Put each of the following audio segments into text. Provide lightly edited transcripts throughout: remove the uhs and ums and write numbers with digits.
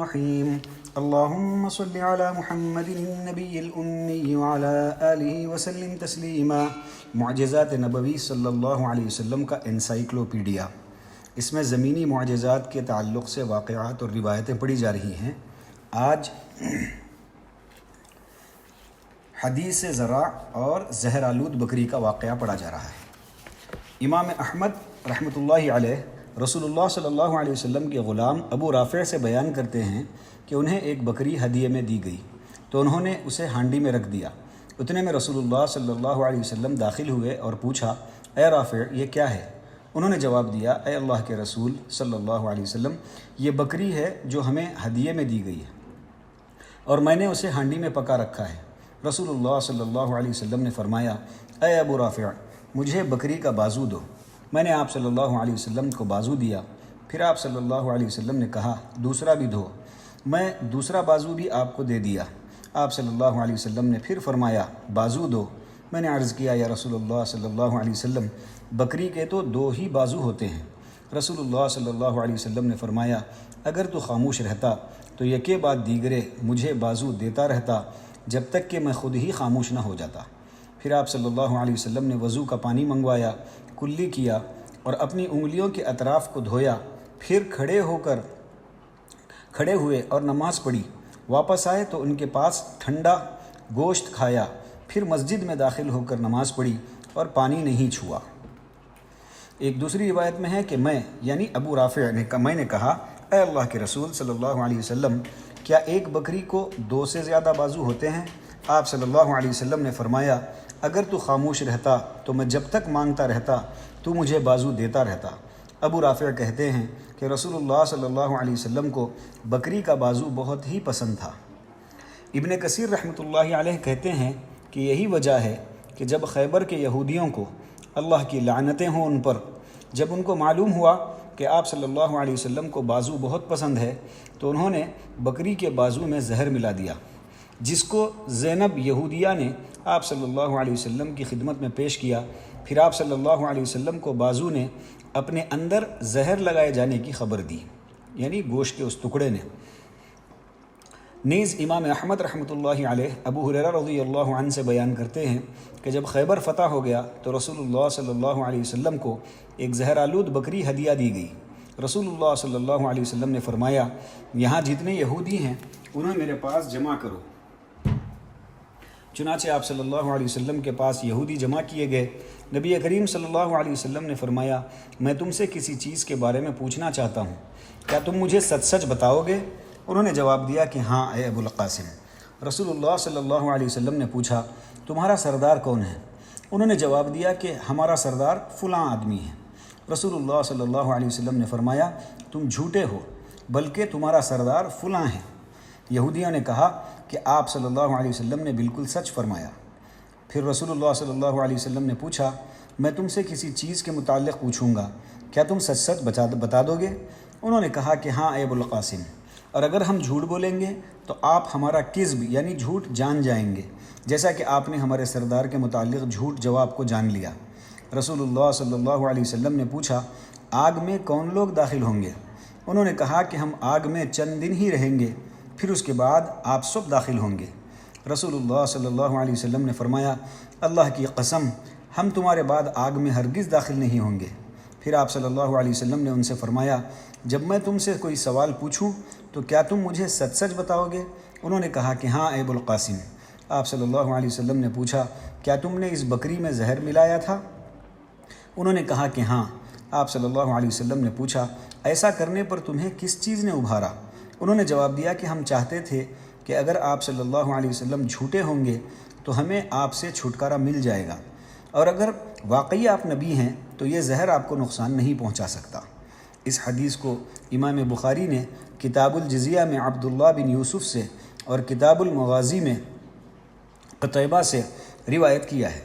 الرحیم اللہم صل علی محمد النبی الأمی وعلی آلہ وسلم تسلیما۔ معجزات نبوی صلی اللہ علیہ وسلم کا انسائکلوپیڈیا۔ اس میں زمینی معجزات کے تعلق سے واقعات اور روایتیں پڑھی جا رہی ہیں۔ آج حدیث زرع اور زہر آلود بکری کا واقعہ پڑھا جا رہا ہے۔ امام احمد رحمۃ اللہ علیہ رسول اللہ صلی اللہ علیہ وسلم کے غلام ابو رافع سے بیان کرتے ہیں کہ انہیں ایک بکری ہدیے میں دی گئی تو انہوں نے اسے ہانڈی میں رکھ دیا۔ اتنے میں رسول اللہ صلی اللہ علیہ وسلم داخل ہوئے اور پوچھا، اے رافع یہ کیا ہے؟ انہوں نے جواب دیا، اے اللہ کے رسول صلی اللہ علیہ وسلم یہ بکری ہے جو ہمیں ہدیے میں دی گئی ہے اور میں نے اسے ہانڈی میں پکا رکھا ہے۔ رسول اللہ صلی اللہ علیہ وسلم نے فرمایا، اے ابو رافع مجھے بکری کا بازو دو۔ میں نے آپ صلی اللہ علیہ وسلم کو بازو دیا۔ پھر آپ صلی اللہ علیہ وسلم نے کہا، دوسرا بھی دو۔ میں دوسرا بازو بھی آپ کو دے دیا۔ آپ صلی اللہ علیہ وسلم نے پھر فرمایا، بازو دو۔ میں نے عرض کیا، یا رسول اللہ صلی اللہ علیہ وسلم بکری کے تو دو ہی بازو ہوتے ہیں۔ رسول اللہ صلی اللہ علیہ وسلم نے فرمایا، اگر تو خاموش رہتا تو یکے بعد دیگرے مجھے بازو دیتا رہتا جب تک کہ میں خود ہی خاموش نہ ہو جاتا۔ پھر آپ صلی اللہ علیہ وسلم نے وضو کا پانی منگوایا، کلی کیا اور اپنی انگلیوں کے اطراف کو دھویا، پھر کھڑے ہوئے اور نماز پڑھی۔ واپس آئے تو ان کے پاس ٹھنڈا گوشت کھایا، پھر مسجد میں داخل ہو کر نماز پڑھی اور پانی نہیں چھوا۔ ایک دوسری روایت میں ہے کہ میں یعنی ابو رافع میں نے کہا، اے اللہ کے رسول صلی اللہ علیہ وسلم کیا ایک بکری کو دو سے زیادہ بازو ہوتے ہیں؟ آپ صلی اللہ علیہ وسلم نے فرمایا، اگر تو خاموش رہتا تو میں جب تک مانگتا رہتا تو مجھے بازو دیتا رہتا۔ ابو رافع کہتے ہیں کہ رسول اللہ صلی اللہ علیہ وسلم کو بکری کا بازو بہت ہی پسند تھا۔ ابن کثیر رحمۃ اللہ علیہ کہتے ہیں کہ یہی وجہ ہے کہ جب خیبر کے یہودیوں کو اللہ کی لعنتیں ہوں ان پر، جب ان کو معلوم ہوا کہ آپ صلی اللہ علیہ وسلم کو بازو بہت پسند ہے تو انہوں نے بکری کے بازو میں زہر ملا دیا، جس کو زینب یہودیہ نے آپ صلی اللہ علیہ وسلم کی خدمت میں پیش کیا۔ پھر آپ صلی اللہ علیہ وسلم کو بازو نے اپنے اندر زہر لگائے جانے کی خبر دی، یعنی گوشت کے اس ٹکڑے نے۔ نیز امام احمد رحمۃ اللہ علیہ ابو ہریرہ رضی اللہ عنہ سے بیان کرتے ہیں کہ جب خیبر فتح ہو گیا تو رسول اللہ صلی اللہ علیہ وسلم کو ایک زہر آلود بکری ہدیہ دی گئی۔ رسول اللہ صلی اللہ علیہ وسلم نے فرمایا، یہاں جتنے یہودی ہیں انہیں میرے پاس جمع کرو۔ چنانچہ آپ صلی اللہ علیہ وسلم کے پاس یہودی جمع کیے گئے۔ نبی کریم صلی اللہ علیہ وسلم نے فرمایا، میں تم سے کسی چیز کے بارے میں پوچھنا چاہتا ہوں، کیا تم مجھے سچ سچ بتاؤ گے؟ انہوں نے جواب دیا کہ ہاں اے ابو القاسم۔ رسول اللہ صلی اللہ علیہ وسلم نے پوچھا، تمہارا سردار کون ہے؟ انہوں نے جواب دیا کہ ہمارا سردار فلاں آدمی ہے۔ رسول اللہ صلی اللہ علیہ وسلم نے فرمایا، تم جھوٹے ہو، بلکہ تمہارا سردار فلاں ہے۔ یہودیوں نے کہا کہ آپ صلی اللہ علیہ وسلم نے بالکل سچ فرمایا۔ پھر رسول اللہ صلی اللہ علیہ وسلم نے پوچھا، میں تم سے کسی چیز کے متعلق پوچھوں گا، کیا تم سچ سچ بتا دو گے؟ انہوں نے کہا کہ ہاں اے ابو القاسم، اور اگر ہم جھوٹ بولیں گے تو آپ ہمارا کذب یعنی جھوٹ جان جائیں گے، جیسا کہ آپ نے ہمارے سردار کے متعلق جھوٹ جواب کو جان لیا۔ رسول اللہ صلی اللہ علیہ وسلم نے پوچھا، آگ میں کون لوگ داخل ہوں گے؟ انہوں نے کہا کہ ہم آگ میں چند دن ہی رہیں گے، پھر اس کے بعد آپ سب داخل ہوں گے۔ رسول اللہ صلی اللہ علیہ وسلم نے فرمایا، اللہ کی قسم ہم تمہارے بعد آگ میں ہرگز داخل نہیں ہوں گے۔ پھر آپ صلی اللہ علیہ وسلم نے ان سے فرمایا، جب میں تم سے کوئی سوال پوچھوں تو کیا تم مجھے سچ سچ بتاؤ گے؟ انہوں نے کہا کہ ہاں اے ابو القاسم۔ آپ صلی اللہ علیہ وسلم نے پوچھا، کیا تم نے اس بکری میں زہر ملایا تھا؟ انہوں نے کہا کہ ہاں۔ آپ صلی اللہ علیہ وسلم نے پوچھا، ایسا کرنے پر تمہیں کس چیز نے ابھارا؟ انہوں نے جواب دیا کہ ہم چاہتے تھے کہ اگر آپ صلی اللہ علیہ وسلم جھوٹے ہوں گے تو ہمیں آپ سے چھٹکارا مل جائے گا، اور اگر واقعی آپ نبی ہیں تو یہ زہر آپ کو نقصان نہیں پہنچا سکتا۔ اس حدیث کو امام بخاری نے کتاب الجزیہ میں عبداللہ بن یوسف سے اور کتاب المغازی میں قتیبہ سے روایت کیا ہے،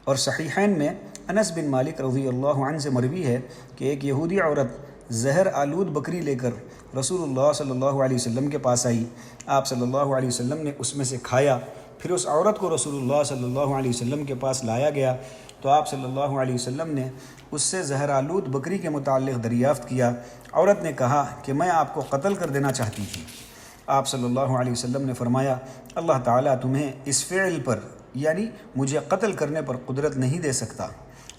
اور صحیحین میں انس بن مالک رضی اللہ عنہ سے مروی ہے کہ ایک یہودی عورت زہر آلود بکری لے کر رسول اللہ صلی اللہ علیہ وسلم کے پاس آئی۔ آپ صلی اللہ علیہ وسلم نے اس میں سے کھایا، پھر اس عورت کو رسول اللہ صلی اللہ علیہ وسلم کے پاس لایا گیا تو آپ صلی اللہ علیہ وسلم نے اس سے زہر آلود بکری کے متعلق دریافت کیا۔ عورت نے کہا کہ میں آپ کو قتل کر دینا چاہتی تھی۔ آپ صلی اللہ علیہ وسلم نے فرمایا اللہ تعالیٰ تمہیں اس فعل پر یعنی مجھے قتل کرنے پر قدرت نہیں دے سکتا۔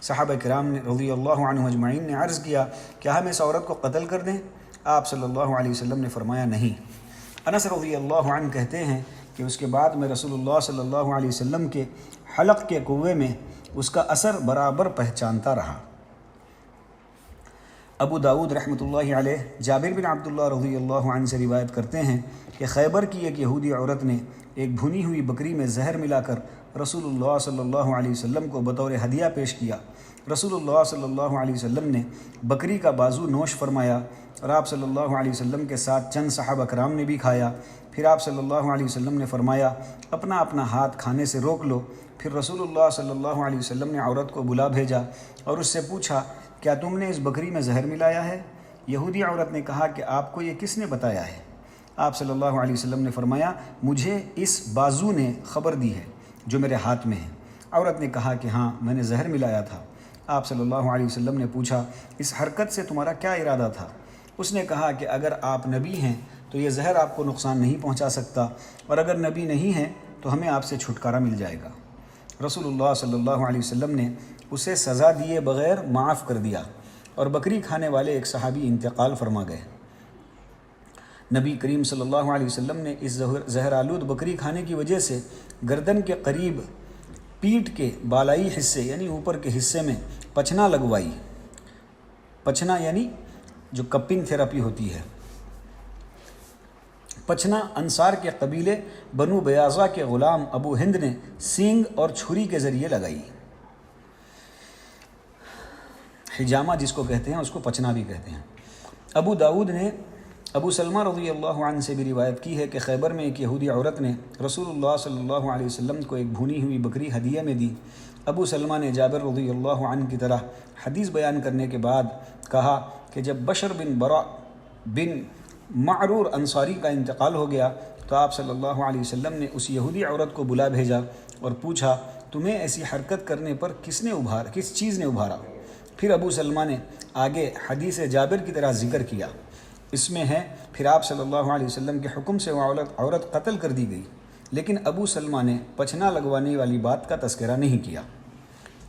صحابہ کرام نے رضی اللہ عنہ اجمعین نے عرض کیا کیا ہم اس عورت کو قتل کر دیں؟ آپ صلی اللہ علیہ وسلم نے فرمایا نہیں۔ انس رضی اللہ عنہ کہتے ہیں کہ اس کے بعد میں رسول اللہ صلی اللہ علیہ وسلم کے حلق کے کوے میں اس کا اثر برابر پہچانتا رہا۔ ابو داود رحمۃ اللہ علیہ جابر بن عبداللہ رضی اللہ عنہ سے روایت کرتے ہیں کہ خیبر کی ایک یہودی عورت نے ایک بھنی ہوئی بکری میں زہر ملا کر رسول اللہ صلی اللہ علیہ وسلم کو بطور ہدیہ پیش کیا۔ رسول اللہ صلی اللہ علیہ وسلم نے بکری کا بازو نوش فرمایا اور آپ صلی اللہ علیہ وسلم کے ساتھ چند صحابہ کرام نے بھی کھایا۔ پھر آپ صلی اللہ علیہ وسلم نے فرمایا اپنا اپنا ہاتھ کھانے سے روک لو۔ پھر رسول اللہ صلی اللہ علیہ وسلم نے عورت کو بلا بھیجا اور اس سے پوچھا کیا تم نے اس بکری میں زہر ملایا ہے؟ یہودی عورت نے کہا کہ آپ کو یہ کس نے بتایا ہے؟ آپ صلی اللہ علیہ وسلم نے فرمایا مجھے اس بازو نے خبر دی ہے جو میرے ہاتھ میں ہے۔ عورت نے کہا کہ ہاں میں نے زہر ملایا تھا۔ آپ صلی اللہ علیہ وسلم نے پوچھا اس حرکت سے تمہارا کیا ارادہ تھا؟ اس نے کہا کہ اگر آپ نبی ہیں تو یہ زہر آپ کو نقصان نہیں پہنچا سکتا اور اگر نبی نہیں ہیں تو ہمیں آپ سے چھٹکارا مل جائے گا۔ رسول اللہ صلی اللہ علیہ وسلم نے اسے سزا دیے بغیر معاف کر دیا اور بکری کھانے والے ایک صحابی انتقال فرما گئے۔ نبی کریم صلی اللہ علیہ وسلم نے اس زہر آلود بکری کھانے کی وجہ سے گردن کے قریب پیٹھ کے بالائی حصے یعنی اوپر کے حصے میں پچنا لگوائی۔ پچنا یعنی جو کپنگ تھراپی ہوتی ہے۔ پچنا انصار کے قبیلے بنو بیاضا کے غلام ابو ہند نے سینگ اور چھری کے ذریعے لگائی۔ حجامہ جس کو کہتے ہیں اس کو پچنا بھی کہتے ہیں۔ ابو داود نے ابو سلمہ رضی اللہ عنہ سے بھی روایت کی ہے کہ خیبر میں ایک یہودی عورت نے رسول اللہ صلی اللہ علیہ وسلم کو ایک بھونی ہوئی بکری ہدیہ میں دی۔ ابو سلمہ نے جابر رضی اللہ عنہ کی طرح حدیث بیان کرنے کے بعد کہا کہ جب بشر بن برا بن معرور انصاری کا انتقال ہو گیا تو آپ صلی اللہ علیہ وسلم نے اس یہودی عورت کو بلا بھیجا اور پوچھا تمہیں ایسی حرکت کرنے پر کس چیز نے ابھارا؟ پھر ابو سلمہ نے آگے حدیث جابر کی طرح ذکر کیا۔ اس میں ہے پھر آپ صلی اللہ علیہ وسلم کے حکم سے وہ عورت قتل کر دی گئی، لیکن ابو سلمہ نے پچنا لگوانے والی بات کا تذکرہ نہیں کیا۔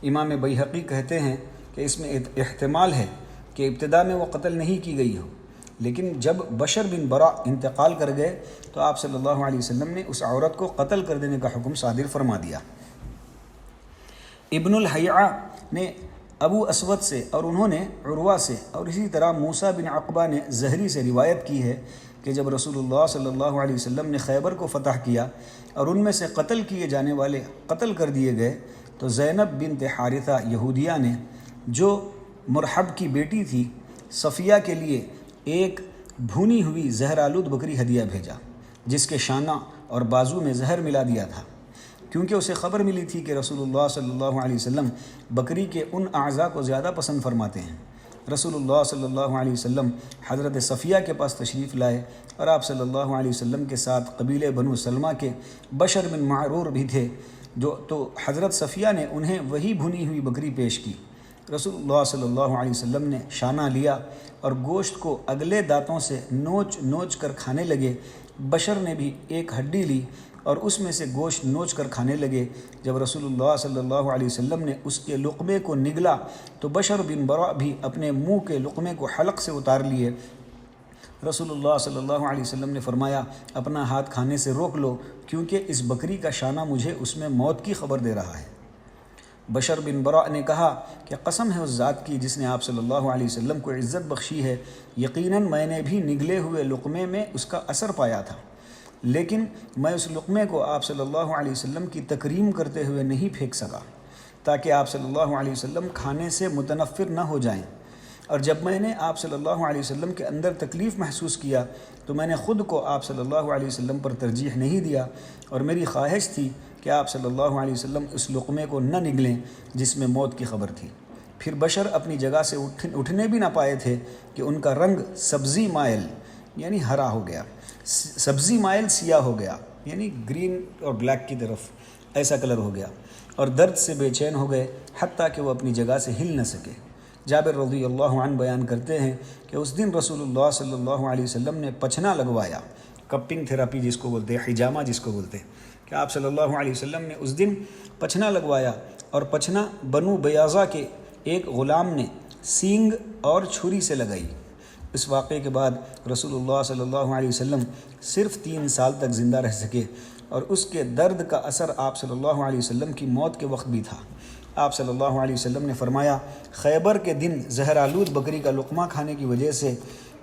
امام بیہقی کہتے ہیں کہ اس میں احتمال ہے کہ ابتدا میں وہ قتل نہیں کی گئی ہو، لیکن جب بشر بن برا انتقال کر گئے تو آپ صلی اللہ علیہ وسلم نے اس عورت کو قتل کر دینے کا حکم صادر فرما دیا۔ ابن الحیعہ نے ابو اسود سے اور انہوں نے عروہ سے اور اسی طرح موسیٰ بن عقبہ نے زہری سے روایت کی ہے کہ جب رسول اللہ صلی اللہ علیہ وسلم نے خیبر کو فتح کیا اور ان میں سے قتل کیے جانے والے قتل کر دیے گئے تو زینب بنت حارثہ یہودیہ نے جو مرحب کی بیٹی تھی صفیہ کے لیے ایک بھونی ہوئی زہر آلود بکری ہدیہ بھیجا جس کے شانہ اور بازو میں زہر ملا دیا تھا، کیونکہ اسے خبر ملی تھی کہ رسول اللہ صلی اللہ علیہ وسلم بکری کے ان اعضاء کو زیادہ پسند فرماتے ہیں۔ رسول اللہ صلی اللہ علیہ وسلم حضرت صفیہ کے پاس تشریف لائے اور آپ صلی اللہ علیہ وسلم کے ساتھ قبیلے بنو سلمہ کے بشر بن معرور بھی تھے تو حضرت صفیہ نے انہیں وہی بھنی ہوئی بکری پیش کی۔ رسول اللہ صلی اللہ علیہ وسلم نے شانہ لیا اور گوشت کو اگلے دانتوں سے نوچ کر کھانے لگے۔ بشر نے بھی ایک ہڈی لی اور اس میں سے گوشت نوچ کر کھانے لگے۔ جب رسول اللہ صلی اللہ علیہ وسلم نے اس کے لقمے کو نگلا تو بشر بن برا بھی اپنے منہ کے لقمے کو حلق سے اتار لیے۔ رسول اللہ صلی اللہ علیہ وسلم نے فرمایا اپنا ہاتھ کھانے سے روک لو کیونکہ اس بکری کا شانہ مجھے اس میں موت کی خبر دے رہا ہے۔ بشر بن برا نے کہا کہ قسم ہے اس ذات کی جس نے آپ صلی اللہ علیہ وسلم کو عزت بخشی ہے، یقیناً میں نے بھی نگلے ہوئے لقمے میں اس کا اثر پایا تھا، لیکن میں اس لقمے کو آپ صلی اللہ علیہ وسلم کی تکریم کرتے ہوئے نہیں پھینک سکا تاکہ آپ صلی اللہ علیہ وسلم کھانے سے متنفر نہ ہو جائیں، اور جب میں نے آپ صلی اللہ علیہ وسلم کے اندر تکلیف محسوس کیا تو میں نے خود کو آپ صلی اللہ علیہ وسلم پر ترجیح نہیں دیا اور میری خواہش تھی کہ آپ صلی اللہ علیہ وسلم اس لقمے کو نہ نگلیں جس میں موت کی خبر تھی۔ پھر بشر اپنی جگہ سے اٹھنے بھی نہ پائے تھے کہ ان کا رنگ سبزی مائل یعنی ہرا ہو گیا، سبزی مائل سیاہ ہو گیا یعنی گرین اور بلیک کی طرف ایسا کلر ہو گیا، اور درد سے بے چین ہو گئے حتیٰ کہ وہ اپنی جگہ سے ہل نہ سکے۔ جابر رضی اللہ عنہ بیان کرتے ہیں کہ اس دن رسول اللہ صلی اللہ علیہ وسلم نے پچھنا لگوایا کپنگ تھراپی جس کو بولتے ہیں، حجامہ جس کو بولتے ہیں، کہ آپ صلی اللہ علیہ وسلم نے اس دن پچھنا لگوایا، اور پچھنا بنو بیاضہ کے ایک غلام نے سینگ اور چھری سے لگائی۔ اس واقعے کے بعد رسول اللہ صلی اللہ علیہ وسلم صرف 3 سال تک زندہ رہ سکے، اور اس کے درد کا اثر آپ صلی اللہ علیہ وسلم کی موت کے وقت بھی تھا۔ آپ صلی اللہ علیہ وسلم نے فرمایا، خیبر کے دن زہرآلود بکری کا لقمہ کھانے کی وجہ سے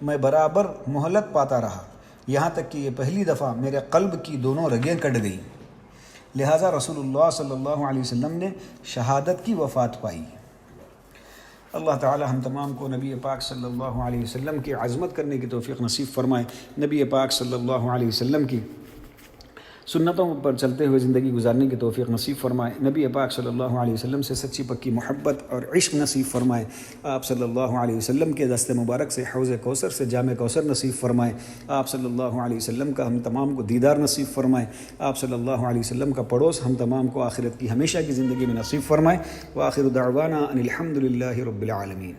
میں برابر مہلت پاتا رہا، یہاں تک کہ یہ پہلی دفعہ میرے قلب کی دونوں رگیں کٹ گئیں۔ لہٰذا رسول اللہ صلی اللہ علیہ وسلم نے شہادت کی وفات پائی۔ اللہ تعالی ہم تمام کو نبی پاک صلی اللہ علیہ وسلم کی عظمت کرنے کی توفیق نصیب فرمائے، نبی پاک صلی اللہ علیہ وسلم کی سنتوں پر چلتے ہوئے زندگی گزارنے کی توفیق نصیب فرمائے، نبی پاک صلی اللہ علیہ وسلم سے سچی پکی محبت اور عشق نصیب فرمائے، آپ صلی اللہ علیہ وسلم کے دست مبارک سے حوض کوثر سے جام کوثر نصیب فرمائے، آپ صلی اللہ علیہ وسلم کا ہم تمام کو دیدار نصیب فرمائے، آپ صلی اللہ علیہ وسلم کا پڑوس ہم تمام کو آخرت کی ہمیشہ کی زندگی میں نصیب فرمائے۔ وآخر دعوانا ان الحمد للہ رب العالمین۔